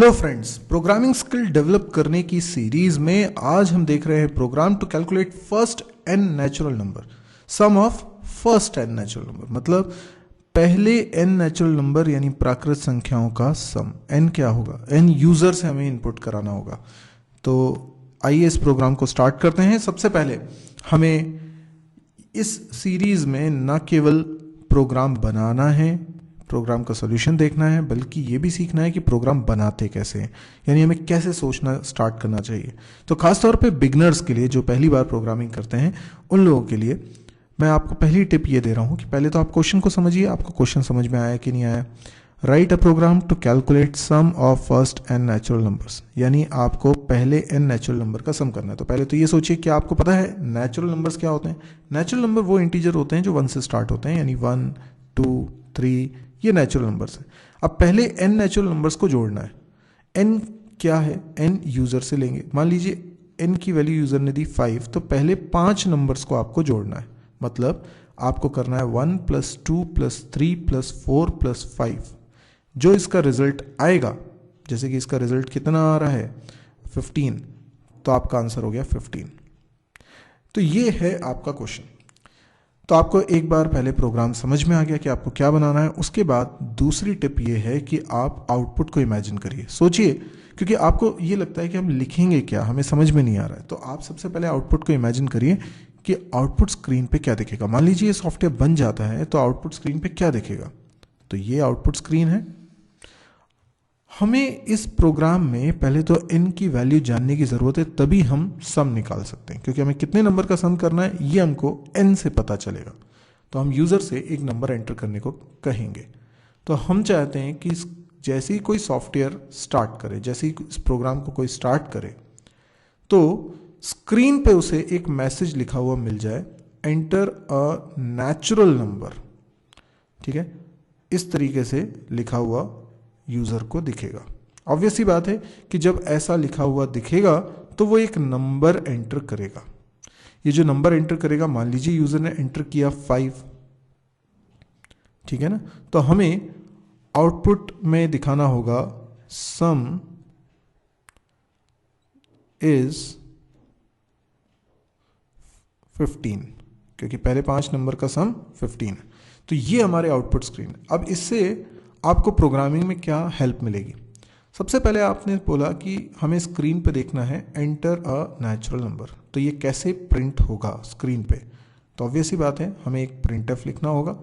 Hello friends, programming skill develop करने की series में आज हम देख रहे हैं program to calculate first n natural number, sum of first n natural number. मतलब पहले एन नेचुरल नंबर यानी प्राकृत संख्याओं का सम। एन क्या होगा? एन यूजर से हमें इनपुट कराना होगा। तो आइए इस प्रोग्राम को स्टार्ट करते हैं। सबसे पहले हमें इस सीरीज में न केवल प्रोग्राम बनाना है, प्रोग्राम का सॉल्यूशन देखना है, बल्कि ये भी सीखना है कि प्रोग्राम बनाते कैसे हैं, यानी हमें कैसे सोचना स्टार्ट करना चाहिए। तो खासतौर पे बिगनर्स के लिए, जो पहली बार प्रोग्रामिंग करते हैं, उन लोगों के लिए मैं आपको पहली टिप ये दे रहा हूँ कि पहले तो आप क्वेश्चन को समझिए। आपको क्वेश्चन समझ में आया कि नहीं आया? Write a program to calculate sum of first n natural numbers, यानी आपको पहले एन नेचुरल नंबर का सम करना है। तो पहले तो ये सोचिए कि आपको पता है नेचुरल नंबर्स क्या होते हैं। नेचुरल नंबर वो इंटीजर होते हैं जो 1 से स्टार्ट होते हैं, यानी 1, 2, 3, ये नेचुरल नंबर्स हैं। अब पहले एन नेचुरल नंबर्स को जोड़ना है। एन क्या है? एन यूजर से लेंगे। मान लीजिए एन की वैल्यू यूजर ने दी 5, तो पहले 5 नंबर्स को आपको जोड़ना है। मतलब आपको करना है 1 + 2 + 3 + 4 + 5। जो इसका रिजल्ट आएगा, जैसे कि इसका रिजल्ट कितना आ रहा है 15, तो आपका आंसर हो गया 15। तो ये है आपका क्वेश्चन। तो आपको एक बार पहले प्रोग्राम समझ में आ गया कि आपको क्या बनाना है। उसके बाद दूसरी टिप ये है कि आप आउटपुट को इमेजिन करिए, सोचिए, क्योंकि आपको ये लगता है कि हम लिखेंगे क्या, हमें समझ में नहीं आ रहा है। तो आप सबसे पहले आउटपुट को इमेजिन करिए कि आउटपुट स्क्रीन पे क्या दिखेगा। मान लीजिए ये सॉफ्टवेयर बन जाता है, तो आउटपुट स्क्रीन पे क्या दिखेगा? तो ये आउटपुट स्क्रीन है। हमें इस प्रोग्राम में पहले तो n की वैल्यू जानने की ज़रूरत है, तभी हम सम निकाल सकते हैं, क्योंकि हमें कितने नंबर का सम करना है ये हमको n से पता चलेगा। तो हम यूज़र से एक नंबर एंटर करने को कहेंगे। तो हम चाहते हैं कि जैसे ही कोई सॉफ्टवेयर स्टार्ट करे, जैसे ही इस प्रोग्राम को कोई स्टार्ट करे, तो स्क्रीन पे उसे एक मैसेज लिखा हुआ मिल जाए, एंटर अ नेचुरल नंबर। ठीक है, इस तरीके से लिखा हुआ यूजर को दिखेगा। ऑब्वियस सी बात है कि जब ऐसा लिखा हुआ दिखेगा तो वो एक नंबर एंटर करेगा। ये जो नंबर एंटर करेगा, मान लीजिए यूजर ने एंटर किया 5, ठीक है ना, तो हमें आउटपुट में दिखाना होगा सम इज 15, क्योंकि पहले 5 नंबर का सम 15 है। तो ये हमारे आउटपुट स्क्रीन। अब इससे आपको प्रोग्रामिंग में क्या हेल्प मिलेगी? सबसे पहले आपने बोला कि हमें स्क्रीन पे देखना है एंटर अ नेचुरल नंबर। तो ये कैसे प्रिंट होगा स्क्रीन पे? तो ऑब्वियस ही बात है, हमें एक प्रिंटफ लिखना होगा,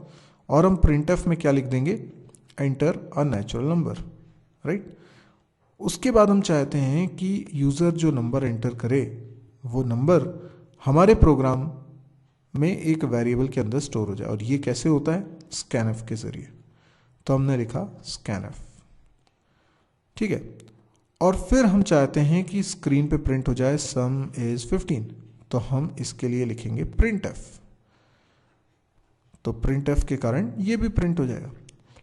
और हम प्रिंटफ में क्या लिख देंगे? Enter a natural number, right. उसके बाद हम चाहते हैं कि यूज़र जो नंबर एंटर करे, वो नंबर हमारे प्रोग्राम में एक वेरिएबल के अंदर स्टोर हो जाए। और ये कैसे होता है? स्कैनफ के जरिए। तो हमने लिखा स्कैनफ, ठीक है। और फिर हम चाहते हैं कि स्क्रीन पे प्रिंट हो जाए सम इज 15, तो हम इसके लिए लिखेंगे प्रिंटफ। तो प्रिंटफ के कारण ये भी प्रिंट हो जाएगा।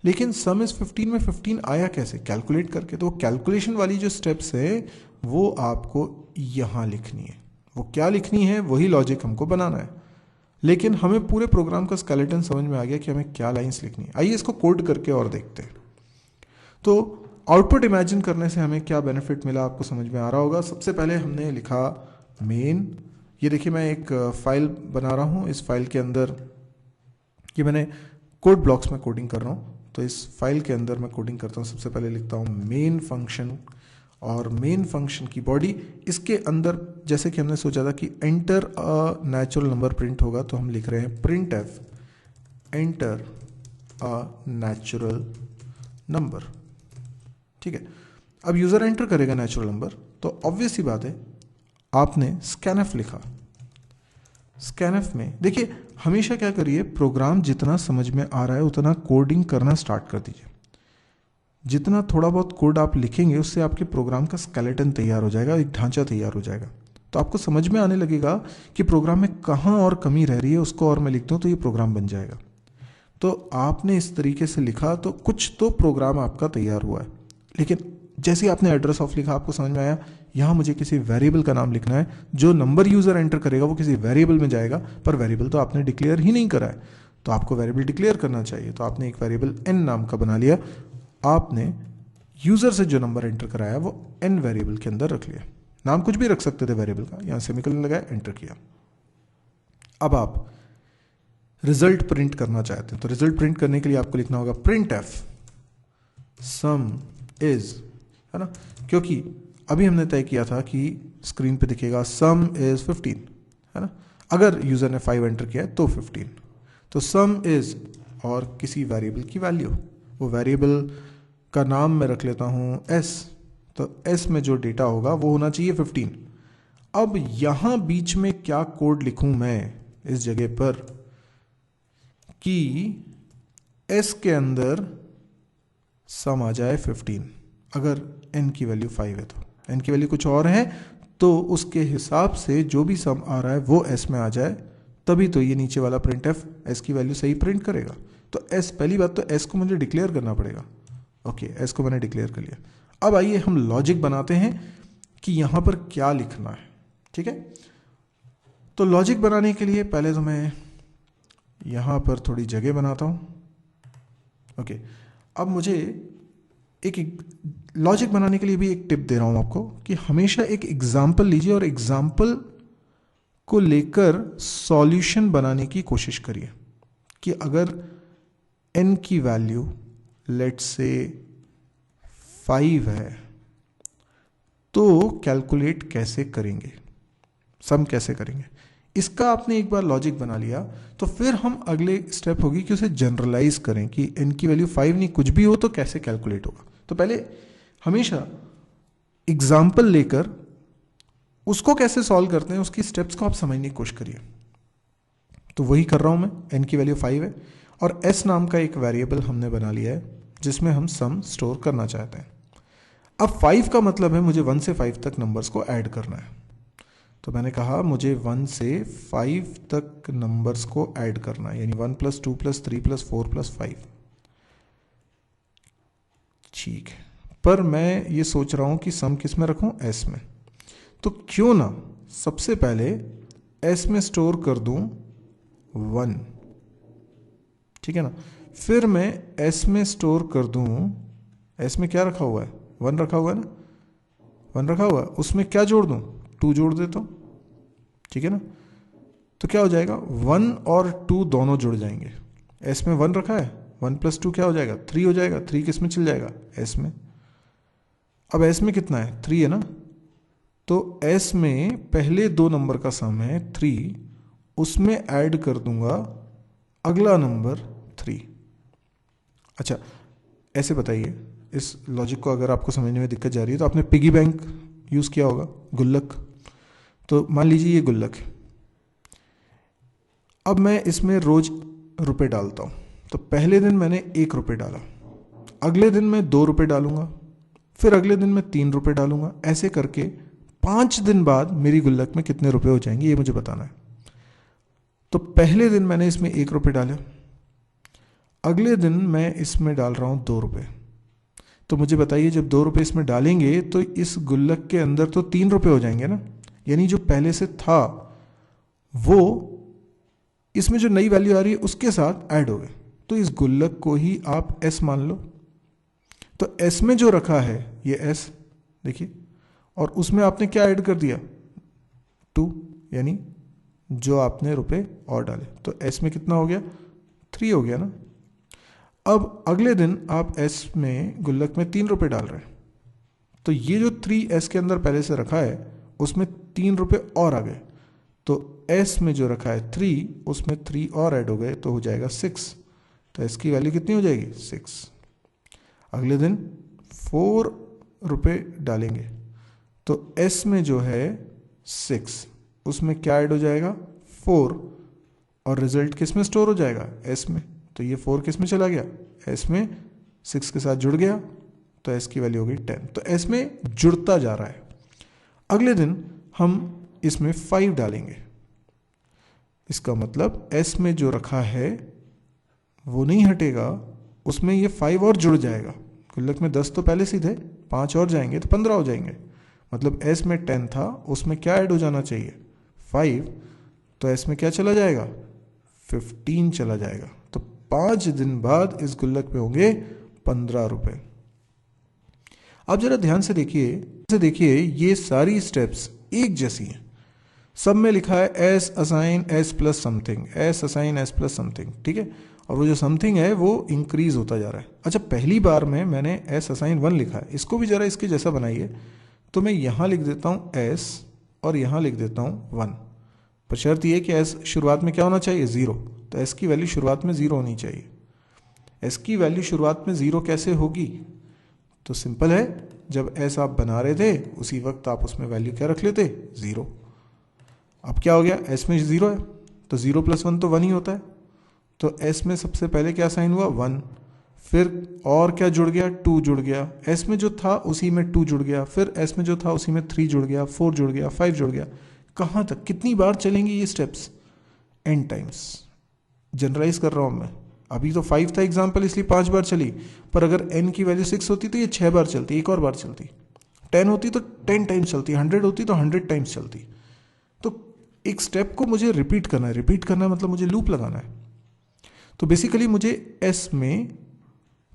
लेकिन सम इज 15 में 15 आया कैसे? कैलकुलेट करके। तो कैलकुलेशन वाली जो स्टेप्स है वो आपको यहां लिखनी है। वो क्या लिखनी है? वही लॉजिक हमको बनाना है। लेकिन हमें पूरे प्रोग्राम का स्केलेटन समझ में आ गया कि हमें क्या लाइंस लिखनी है। आइए इसको कोड करके और देखते हैं। तो आउटपुट इमेजिन करने से हमें क्या बेनिफिट मिला, आपको समझ में आ रहा होगा। सबसे पहले हमने लिखा मेन। ये देखिए, मैं एक फाइल बना रहा हूँ। इस फाइल के अंदर ये मैंने कोड ब्लॉक्स में कोडिंग कर रहा हूँ। तो इस फाइल के अंदर मैं कोडिंग करता हूँ। सबसे पहले लिखता हूँ मेन फंक्शन, और मेन फंक्शन की बॉडी, इसके अंदर जैसे कि हमने सोचा था कि enter a natural number print होगा, तो हम लिख रहे हैं print F enter a natural number, ठीक है। अब यूजर एंटर करेगा नेचुरल नंबर, तो ऑब्वियस सी बात है आपने स्कैनफ लिखा। स्कैनफ में देखिए, हमेशा क्या करिए, प्रोग्राम जितना समझ में आ रहा है उतना कोडिंग करना स्टार्ट कर दीजिए। जितना थोड़ा बहुत कोड आप लिखेंगे, उससे आपके प्रोग्राम का स्केलेटन तैयार हो जाएगा, एक ढांचा तैयार हो जाएगा। तो आपको समझ में आने लगेगा कि प्रोग्राम में कहाँ और कमी रह रही है, उसको और मैं लिख दूँ तो ये प्रोग्राम बन जाएगा। तो आपने इस तरीके से लिखा तो कुछ तो प्रोग्राम आपका तैयार हुआ है। लेकिन जैसे ही आपने एड्रेस ऑफ लिखा, आपको समझ में आया यहाँ मुझे किसी वेरिएबल का नाम लिखना है। जो नंबर यूज़र एंटर करेगा वो किसी वेरिएबल में जाएगा, पर वेरिएबल तो आपने डिक्लेयर ही नहीं करा है। तो आपको वेरिएबल डिक्लेयर करना चाहिए। तो आपने एक वेरिएबल n नाम का बना लिया। आपने यूजर से जो नंबर एंटर कराया वो n वेरिएबल के अंदर रख लिया। नाम कुछ भी रख सकते थे वेरिएबल का, यहां सेमीकोलन लगाया, एंटर किया। अब आप रिजल्ट प्रिंट करना चाहते हैं तो रिजल्ट प्रिंट करने के लिए आपको लिखना होगा प्रिंट एफ सम इज, है ना, क्योंकि अभी हमने तय किया था कि स्क्रीन पे दिखेगा सम इज 15, है ना। अगर यूजर ने 5 एंटर किया है तो 15, तो सम इज और किसी वेरिएबल की वैल्यू, वो वेरिएबल का नाम मैं रख लेता हूं s, तो s में जो डेटा होगा वो होना चाहिए 15। अब यहां बीच में क्या कोड लिखूं मैं इस जगह पर कि s के अंदर सम आ जाए 15। अगर n की वैल्यू 5 है तो n की वैल्यू कुछ और है तो उसके हिसाब से जो भी सम आ रहा है वो s में आ जाए, तभी तो ये नीचे वाला प्रिंट एफ s की वैल्यू सही प्रिंट करेगा। तो s, पहली बात तो s को मुझे डिक्लेयर करना पड़ेगा। ओके, s को मैंने डिक्लेयर कर लिया। अब आइए हम लॉजिक बनाते हैं कि यहां पर क्या लिखना है। ठीक है, तो लॉजिक बनाने के लिए पहले तो मैं यहां पर थोड़ी जगह बनाता हूं। ओके, अब मुझे एक लॉजिक बनाने के लिए भी एक टिप दे रहा हूं आपको कि हमेशा एक एग्जाम्पल लीजिए और एग्जाम्पल को लेकर सॉल्यूशन बनाने की कोशिश करिए कि अगर n की वैल्यू लेट्स से 5 है तो कैलकुलेट कैसे करेंगे, सम कैसे करेंगे। इसका आपने एक बार लॉजिक बना लिया तो फिर हम अगले स्टेप होगी कि उसे जनरलाइज करें कि n की वैल्यू 5 नहीं कुछ भी हो तो कैसे कैलकुलेट होगा। तो पहले हमेशा एग्जाम्पल लेकर उसको कैसे सॉल्व करते हैं उसकी स्टेप्स को आप समझने की कोशिश करिए। तो वही कर रहा हूं मैं, n की वैल्यू 5 है और s नाम का एक वेरिएबल हमने बना लिया है जिसमें हम सम स्टोर करना चाहते हैं। अब 5 का मतलब है मुझे 1 से 5 तक नंबर्स को ऐड करना है। तो मैंने कहा मुझे 1 से 5 तक नंबर्स को ऐड करना है, यानी 1 + 2 + 3 + 4 + 5। ठीक है, पर मैं ये सोच रहा हूं कि सम किस में रखूं, s में। तो क्यों ना सबसे पहले s में स्टोर कर दूं 1, ठीक है ना। फिर मैं s में स्टोर कर दूं, s में क्या रखा हुआ है, 1 रखा हुआ है ना, 1 रखा हुआ है, उसमें क्या जोड़ दूं, 2 जोड़ देता हूं, ठीक है ना। तो क्या हो जाएगा, 1 और 2 दोनों जुड़ जाएंगे। s में 1 रखा है, 1 + 2 क्या हो जाएगा, 3 हो जाएगा। 3 किस में चल जाएगा, s में। अब s में कितना है, 3 है ना, तो s में पहले 2 नंबर का सम है 3, उसमें ऐड कर दूंगा अगला नंबर 3। अच्छा, ऐसे बताइए इस लॉजिक को, अगर आपको समझने में दिक्कत जा रही है तो आपने पिगी बैंक यूज किया होगा, गुल्लक। तो मान लीजिए ये गुल्लक है, अब मैं इसमें रोज रुपए डालता हूं। तो पहले दिन मैंने 1 रुपये डाला, अगले दिन मैं 2 रुपये डालूंगा, फिर अगले दिन मैं 3 रुपये डालूंगा। ऐसे करके 5 दिन बाद मेरी गुल्लक में कितने रुपए हो जाएंगे ये मुझे बताना है। तो पहले दिन मैंने इसमें 1 रुपये डाला, अगले दिन मैं इसमें डाल रहा हूं 2 रुपये। तो मुझे बताइए जब 2 रुपये इसमें डालेंगे तो इस गुल्लक के अंदर तो 3 रुपये हो जाएंगे ना, यानी जो पहले से था वो इसमें जो नई वैल्यू आ रही है उसके साथ ऐड हो गए। तो इस गुल्लक को ही आप s मान लो। तो s में जो रखा है ये s देखिए, और उसमें आपने क्या ऐड कर दिया, 2, यानी जो आपने रुपए और डाले। तो s में कितना हो गया, 3 हो गया ना। अब अगले दिन आप s में गुल्लक में 3 रुपए डाल रहे हैं, तो ये जो 3 s के अंदर पहले से रखा है उसमें 3 रुपए और आ गए। तो s में जो रखा है 3 उसमें 3 और ऐड हो गए तो हो जाएगा 6। तो s की वैल्यू कितनी हो जाएगी, 6। अगले दिन 4 रुपए डालेंगे तो s में जो है 6 उसमें क्या ऐड हो जाएगा, 4, और रिजल्ट किस में स्टोर हो जाएगा, s में। तो ये 4 किस में चला गया, s में, 6 के साथ जुड़ गया तो s की वैल्यू हो गई 10। तो s में जुड़ता जा रहा है। अगले दिन हम इसमें 5 डालेंगे, इसका मतलब s में जो रखा है वो नहीं हटेगा, उसमें ये 5 और जुड़ जाएगा। गुल्लक में 10 तो पहले से थे, 5 और जाएंगे तो 15 हो जाएंगे। मतलब s में 10 था उसमें क्या ऐड हो जाना चाहिए, 5, तो s में क्या चला जाएगा, 15 चला जाएगा। तो 5 दिन बाद इस गुल्लक में होंगे 15 रुपए। अब जरा ध्यान से देखिए ये सारी स्टेप्स एक जैसी हैं, सब में लिखा है S assign S plus something, S assign S plus something, ठीक है, और वो जो समथिंग है वो इंक्रीज होता जा रहा है। अच्छा, पहली बार में मैंने एस असाइन 1 लिखा है, इसको भी जरा इसके जैसा बनाइए, तो मैं यहाँ लिख देता हूँ एस और यहाँ लिख देता हूँ 1, पर शर्त ये कि एस शुरुआत में क्या होना चाहिए, 0, तो एस की वैल्यू शुरुआत में 0 होनी चाहिए। एस की वैल्यू शुरुआत में 0 कैसे होगी, तो सिंपल है, जब एस आप बना रहे थे उसी वक्त आप उसमें वैल्यू क्या रख लेते, 0। अब क्या हो गया, एस में 0 है तो 0 + 1 तो 1 ही होता है, तो एस में सबसे पहले क्या साइन हुआ, 1, फिर और क्या जुड़ गया, 2 जुड़ गया, एस में जो था उसी में 2 जुड़ गया, फिर एस में जो था उसी में 3 जुड़ गया, 4 जुड़ गया, 5 जुड़ गया। कहाँ तक, कितनी बार चलेंगी ये स्टेप्स, n टाइम्स। जनरलाइज कर रहा हूँ मैं, अभी तो 5 था एग्जाम्पल इसलिए 5 बार चली, पर अगर n की वैल्यू 6 होती तो ये 6 बार चलती, एक और बार चलती, 10 होती तो 10 टाइम्स चलती, 100 होती तो 100 टाइम्स चलती। तो एक स्टेप को मुझे रिपीट करना है मतलब मुझे लूप लगाना है। तो बेसिकली मुझे s में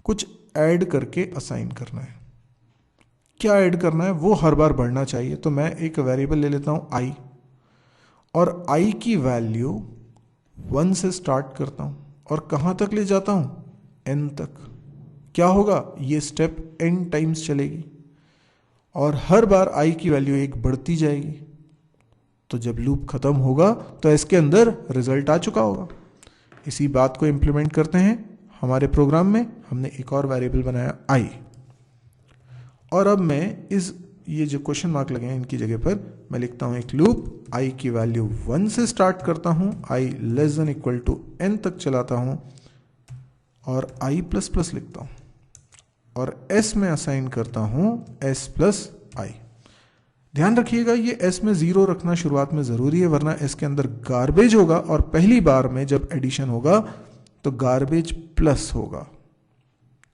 कुछ ऐड करके असाइन करना है। क्या ऐड करना है, वो हर बार बढ़ना चाहिए, तो मैं एक वेरिएबल ले लेता हूं i, और i की वैल्यू 1 से स्टार्ट करता हूं और कहां तक ले जाता हूं, n तक। क्या होगा, ये स्टेप n टाइम्स चलेगी और हर बार i की वैल्यू 1 बढ़ती जाएगी। तो जब लूप खत्म होगा तो इसके अंदर रिजल्ट आ चुका होगा। इसी बात को इंप्लीमेंट करते हैं हमारे प्रोग्राम में। हमने एक और वेरिएबल बनाया i, और अब मैं ये जो क्वेश्चन मार्क लगे हैं इनकी जगह पर मैं लिखता हूं एक लूप, i की वैल्यू 1 से स्टार्ट करता हूं, i <= n तक चलाता हूं और i++ लिखता हूं, और s में असाइन करता हूं s + i। ध्यान रखिएगा ये s में 0 रखना शुरुआत में जरूरी है, वरना s के अंदर गार्बेज होगा और पहली बार में जब एडिशन होगा तो गार्बेज प्लस होगा,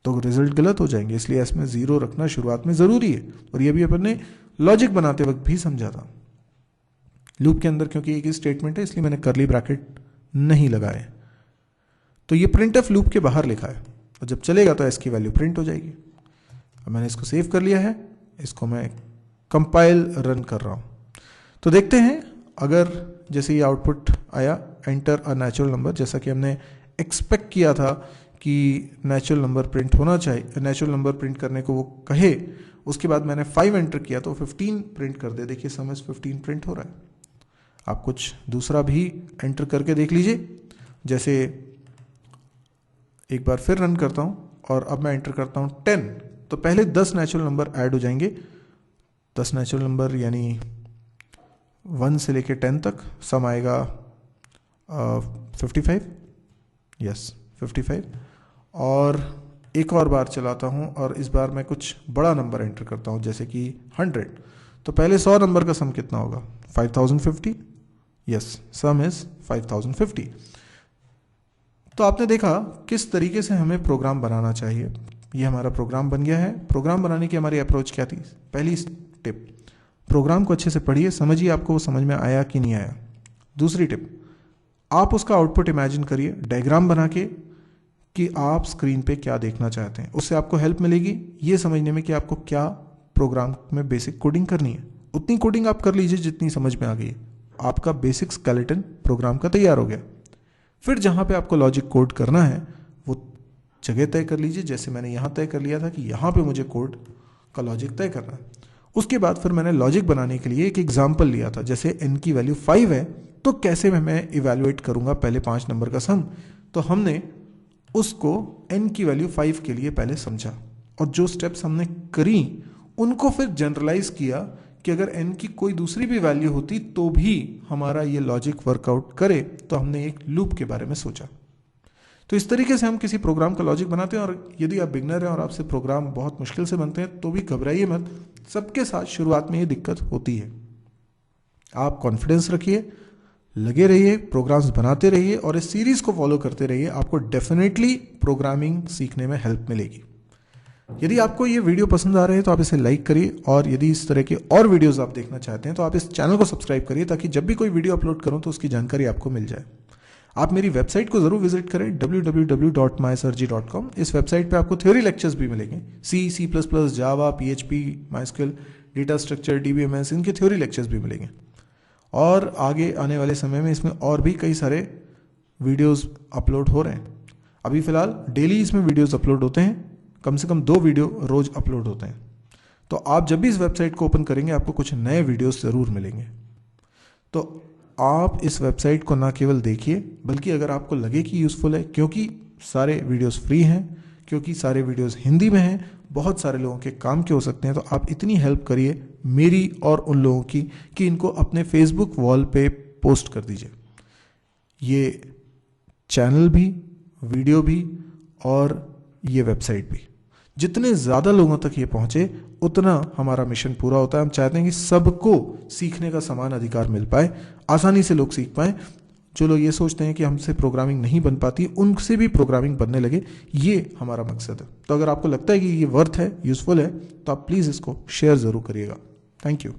तो रिजल्ट गलत हो जाएंगे। इसलिए s में 0 रखना शुरुआत में जरूरी है, और ये भी अपन ने लॉजिक बनाते वक्त भी समझा था। लूप के अंदर क्योंकि एक ही स्टेटमेंट है इसलिए मैंने कर्ली ब्रैकेट नहीं लगाए। तो ये printf लूप के बाहर लिखा है, और जब चलेगा तो s की वैल्यू प्रिंट हो जाएगी। अब मैंने इसको सेव कर लिया है, इसको मैं कंपाइल रन कर रहा हूं, तो देखते हैं अगर जैसे ये आउटपुट आया, एंटर अ नेचुरल नंबर, जैसा कि हमने एक्सपेक्ट किया था कि नेचुरल नंबर प्रिंट होना चाहिए, नेचुरल नंबर प्रिंट करने को वो कहे। उसके बाद मैंने 5 एंटर किया तो 15 प्रिंट कर दे। देखिए सम इज 15 प्रिंट हो रहा है। आप कुछ दूसरा भी एंटर करके देख लीजिए, जैसे एक बार फिर रन करता हूं और अब मैं एंटर करता हूं 10, तो पहले 10 नेचुरल नंबर ऐड हो जाएंगे। 10 नेचुरल नंबर यानी 1 से लेके 10 तक, सम आएगा 55, यस 55। और एक और बार चलाता हूं और इस बार मैं कुछ बड़ा नंबर एंटर करता हूं जैसे कि 100, तो पहले 100 नंबर का सम कितना होगा, 5050, यस सम इज 5050। तो आपने देखा किस तरीके से हमें प्रोग्राम बनाना चाहिए। ये हमारा प्रोग्राम बन गया है। प्रोग्राम बनाने की हमारी अप्रोच क्या थी, पहली टिप, प्रोग्राम को अच्छे से पढ़िए, समझिए आपको वो समझ में आया कि नहीं आया। दूसरी टिप, आप उसका आउटपुट इमेजिन करिए डायग्राम बना के कि आप स्क्रीन पे क्या देखना चाहते हैं। उससे आपको हेल्प मिलेगी ये समझने में कि आपको क्या प्रोग्राम में बेसिक कोडिंग करनी है। उतनी कोडिंग आप कर लीजिए जितनी समझ में आ गई, आपका बेसिक स्केलेटन प्रोग्राम का तैयार हो गया। फिर जहां पे आपको लॉजिक कोड करना है वो जगह तय कर लीजिए, जैसे मैंने यहां तय कर लिया था कि यहां पे मुझे कोड का लॉजिक तय करना है। उसके बाद फिर मैंने लॉजिक बनाने के लिए एक एग्जाम्पल लिया था, जैसे n की वैल्यू 5 है तो कैसे मैं इवेल्युएट करूंगा पहले 5 नंबर का सम। तो हमने उसको n की वैल्यू 5 के लिए पहले समझा, और जो स्टेप्स हमने करी उनको फिर जनरलाइज किया कि अगर n की कोई दूसरी भी वैल्यू होती तो भी हमारा ये लॉजिक वर्कआउट करे। तो हमने एक लूप के बारे में सोचा। तो इस तरीके से हम किसी प्रोग्राम का लॉजिक बनाते हैं। और यदि आप बिगनर हैं और आपसे प्रोग्राम बहुत मुश्किल से बनते हैं तो भी घबराइए मत, सबके साथ शुरुआत में ये दिक्कत होती है। आप कॉन्फिडेंस रखिए, लगे रहिए, प्रोग्राम्स बनाते रहिए और इस सीरीज को फॉलो करते रहिए। आपको डेफिनेटली प्रोग्रामिंग सीखने में हेल्प मिलेगी। यदि आपको ये वीडियो पसंद आ रहे हैं तो आप इसे लाइक करिए, और यदि इस तरह के और वीडियोस आप देखना चाहते हैं तो आप इस चैनल को सब्सक्राइब करिए, ताकि जब भी कोई वीडियो अपलोड करूं तो उसकी जानकारी आपको मिल जाए। आप मेरी वेबसाइट को ज़रूर विजिट करें www.mysirji.com। इस वेबसाइट पे आपको थ्योरी लेक्चर्स भी मिलेंगे, C++, जावा, PHP, MySQL, data structure, DBMS, इनके थ्योरी लेक्चर्स भी मिलेंगे। और आगे आने वाले समय में इसमें और भी कई सारे वीडियोस अपलोड हो रहे हैं। अभी फ़िलहाल डेली इसमें वीडियोस अपलोड होते हैं, कम से कम 2 वीडियो रोज़ अपलोड होते हैं। तो आप जब भी इस वेबसाइट को ओपन करेंगे आपको कुछ नए वीडियोस ज़रूर मिलेंगे। तो आप इस वेबसाइट को ना केवल देखिए, बल्कि अगर आपको लगे कि यूज़फुल है, क्योंकि सारे वीडियोस फ्री हैं, क्योंकि सारे वीडियोस हिंदी में हैं, बहुत सारे लोगों के काम के हो सकते हैं, तो आप इतनी हेल्प करिए मेरी और उन लोगों की कि इनको अपने फेसबुक वॉल पे पोस्ट कर दीजिए। ये चैनल भी, वीडियो भी और ये वेबसाइट भी, जितने ज़्यादा लोगों तक ये पहुँचे उतना हमारा मिशन पूरा होता है। हम चाहते हैं कि सबको सीखने का समान अधिकार मिल पाए, आसानी से लोग सीख पाएँ। जो लोग ये सोचते हैं कि हमसे प्रोग्रामिंग नहीं बन पाती, उनसे भी प्रोग्रामिंग बनने लगे, ये हमारा मकसद है। तो अगर आपको लगता है कि ये वर्थ है, यूज़फुल है, तो आप प्लीज़ इसको शेयर ज़रूर करिएगा। Thank you.